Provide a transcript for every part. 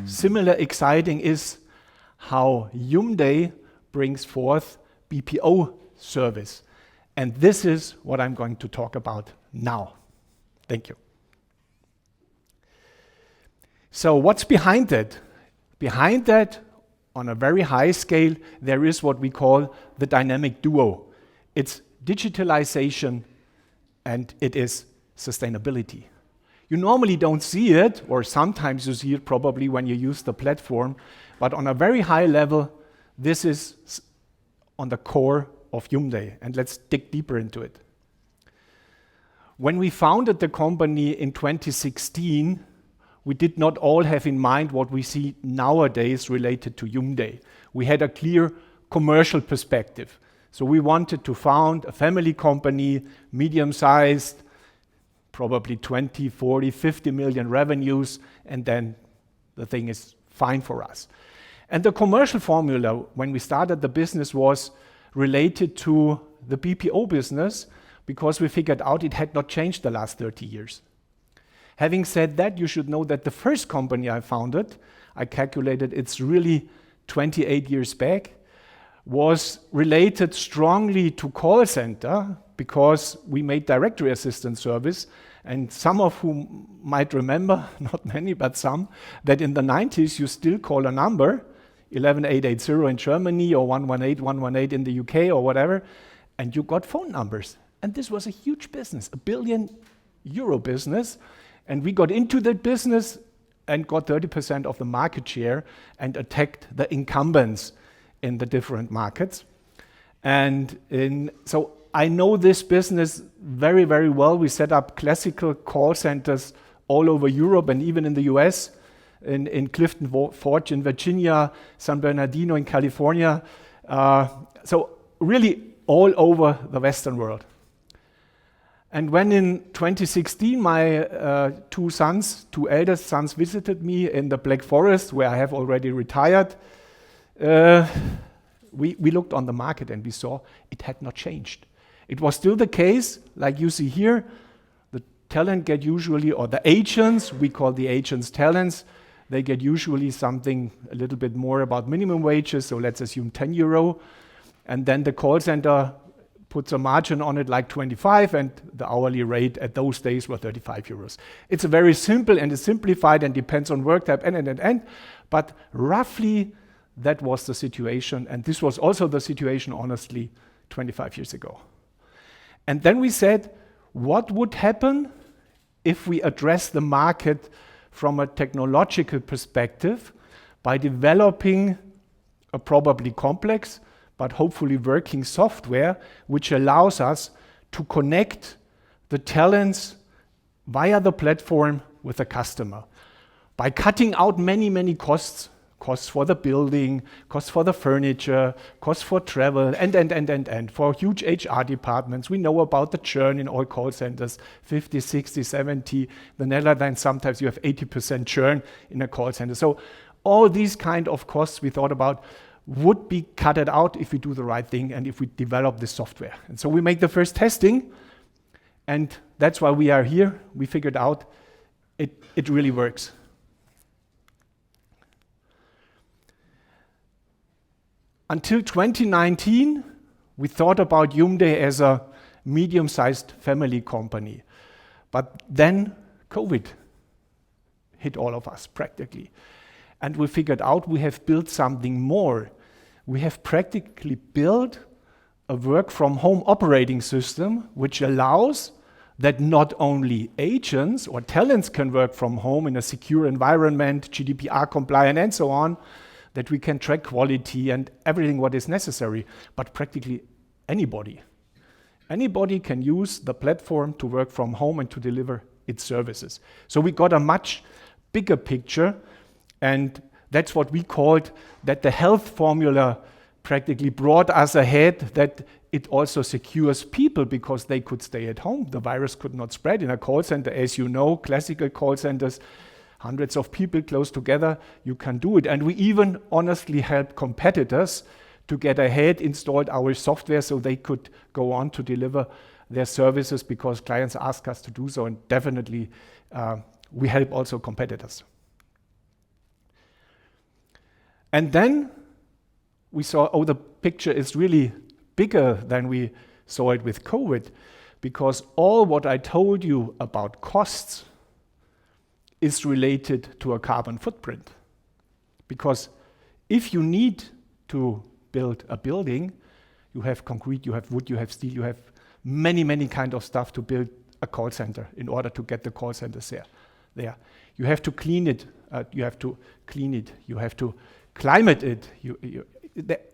Similar exciting is how youmday brings forth BPO service. And this is what I'm going to talk about now. Thank you. So what's behind that? Behind that, on a very high scale, there is what we call the dynamic duo. It's digitalization and it is sustainability. You normally don't see it, or sometimes you see it probably when you use the platform, but on a very high level, this is on the core of youmday, and let's dig deeper into it. When we founded the company in 2016, we did not all have in mind what we see nowadays related to youmday. We had a clear commercial perspective. So we wanted to found a family company, medium-sized, probably 20, 40, 50 million revenues, and then the thing is fine for us. And the commercial formula, when we started the business, was related to the BPO business, because we figured out it had not changed the last 30 years. Having said that, you should know that the first company I founded, I calculated it's really 28 years back, was related strongly to call center, because we made directory assistant service, and some of whom might remember, not many, but some, that in the 90s you still call a number, 11880 in Germany or 118, 118 in the UK or whatever, and you got phone numbers. And this was a huge business, €1 billion business, and we got into that business and got 30% of the market share and attacked the incumbents in the different markets. And so I know this business very, very well. We set up classical call centers all over Europe and even in the US, in Clifton Forge in Virginia, San Bernardino in California. So really all over the Western world. And when in 2016 my two eldest sons visited me in the Black Forest, where I have already retired, we looked on the market and we saw it had not changed. It was still the case, like you see here, the talent get usually, or the agents, we call the agents talents, they get usually something a little bit more about minimum wages, so let's assume €10, and then the call center puts a margin on it like 25, and the hourly rate at those days were €35. It's a very simple and it's simplified and depends on work type and, but roughly that was the situation, and this was also the situation, honestly, 25 years ago. And then we said, what would happen if we address the market from a technological perspective by developing a probably complex but hopefully working software which allows us to connect the talents via the platform with the customer by cutting out many, many costs for the building, costs for the furniture, costs for travel, and for huge HR departments. We know about the churn in all call centers, 50, 60, 70. The Netherlands, sometimes you have 80% churn in a call center. So all these kind of costs we thought about would be cutted out if we do the right thing and if we develop this software. And so we make the first testing, and that's why we are here. We figured out it really works. Until 2019, we thought about youmday as a medium-sized family company. But then COVID hit all of us practically. And we figured out we have built something more. We have practically built a work-from-home operating system which allows that not only agents or talents can work from home in a secure environment, GDPR compliant and so on, that we can track quality and everything what is necessary, but practically anybody. Anybody can use the platform to work from home and to deliver its services. So we got a much bigger picture, and that's what we called that the health formula practically brought us ahead, that it also secures people because they could stay at home. The virus could not spread in a call center. As you know, classical call centers, hundreds of people close together, you can do it. And we even honestly helped competitors to get ahead, installed our software so they could go on to deliver their services because clients ask us to do so, and definitely we help also competitors. And then we saw, the picture is really bigger than we saw it with COVID, because all what I told you about costs is related to a carbon footprint. Because if you need to build a building, you have concrete, you have wood, you have steel, you have many kind of stuff to build a call center in order to get the call centers there. You have to clean it, you have to climate it,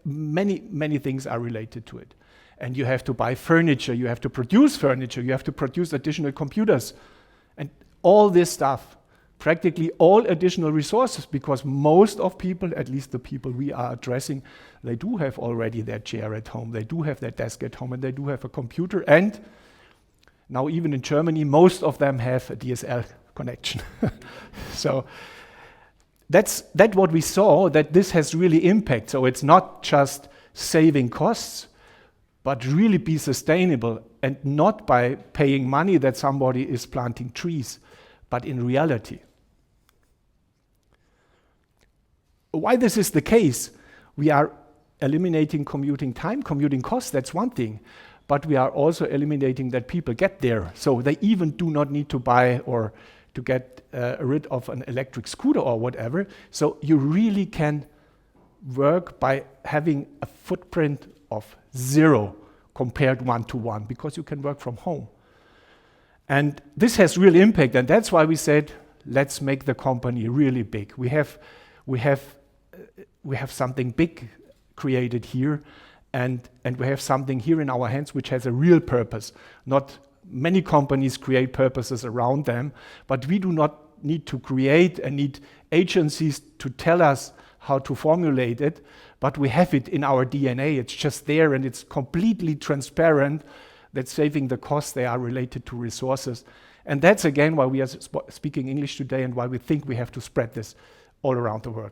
many things are related to it. And you have to buy furniture, you have to produce furniture, you have to produce additional computers, and all this stuff, practically all additional resources, because most of people, at least the people we are addressing, they do have already their chair at home, they do have their desk at home, and they do have a computer, and now even in Germany, most of them have a DSL connection. So that's what we saw, that this has really impact. So it's not just saving costs, but really be sustainable, and not by paying money that somebody is planting trees, but in reality. Why this is the case? We are eliminating commuting time, commuting costs, that's one thing, but we are also eliminating that people get there. So they even do not need to buy or to get rid of an electric scooter or whatever. So you really can work by having a footprint of 0 compared 1-to-1, because you can work from home. And this has real impact, and that's why we said, let's make the company really big. We have something big created here, and we have something here in our hands which has a real purpose. Not many companies create purposes around them, but we do not need to create and need agencies to tell us how to formulate it, but we have it in our DNA. It's just there, and it's completely transparent that saving the costs, they are related to resources. And that's again why we are speaking English today, and why we think we have to spread this all around the world.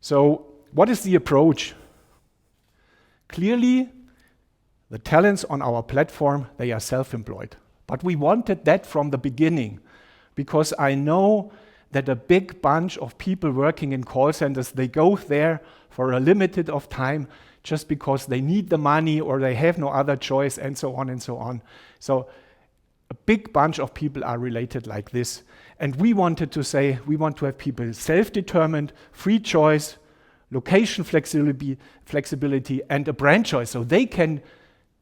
So what is the approach? Clearly, the talents on our platform, they are self-employed. But we wanted that from the beginning, because I know that a big bunch of people working in call centers, they go there for a limited of time just because they need the money or they have no other choice, and so on and so on. So a big bunch of people are related like this. And we wanted to say, we want to have people self-determined, free choice, location flexibility, and a brand choice, so they can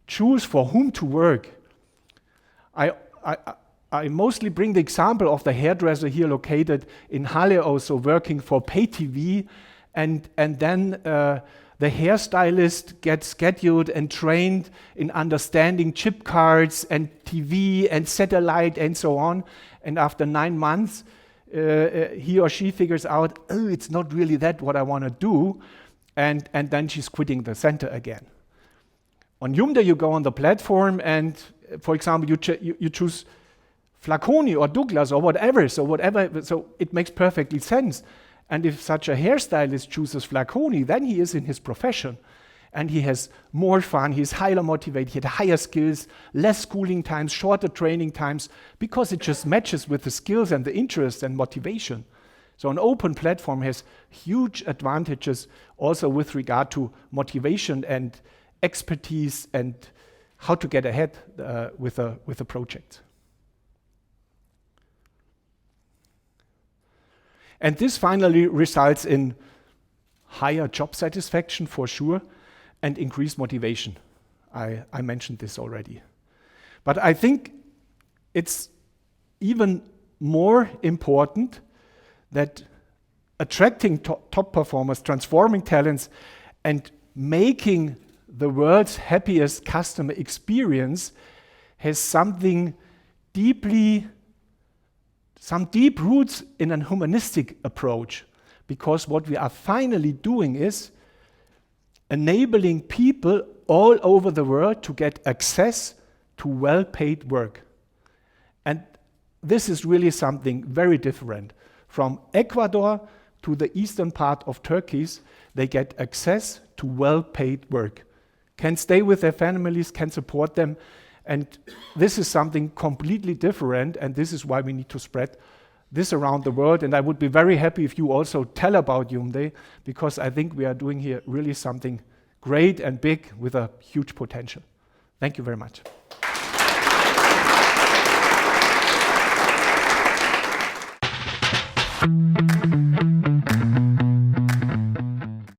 choose for whom to work. I mostly bring the example of the hairdresser here located in Halle, also working for pay TV, and then the hairstylist gets scheduled and trained in understanding chip cards and TV and satellite and so on. And after 9 months, he or she figures out, it's not really that what I want to do, and then she's quitting the center again. On youmday, you go on the platform, and for example, you choose Flaconi or Douglas or whatever. So it makes perfectly sense. And if such a hairstylist chooses Flaconi, then he is in his profession, and he has more fun, he's highly motivated, he had higher skills, less schooling times, shorter training times, because it just matches with the skills and the interests and motivation. So an open platform has huge advantages also with regard to motivation and expertise and how to get ahead with a project. And this finally results in higher job satisfaction for sure, and increased motivation. I mentioned this already. But I think it's even more important that attracting top performers, transforming talents, and making the world's happiest customer experience has some deep roots in a humanistic approach, because what we are finally doing is enabling people all over the world to get access to well-paid work. And this is really something very different. From Ecuador to the eastern part of Turkey, they get access to well-paid work. can stay with their families, can support them. And this is something completely different, and this is why we need to spread this around the world. And I would be very happy if you also tell about YoumDay, because I think we are doing here really something great and big with a huge potential. Thank you very much.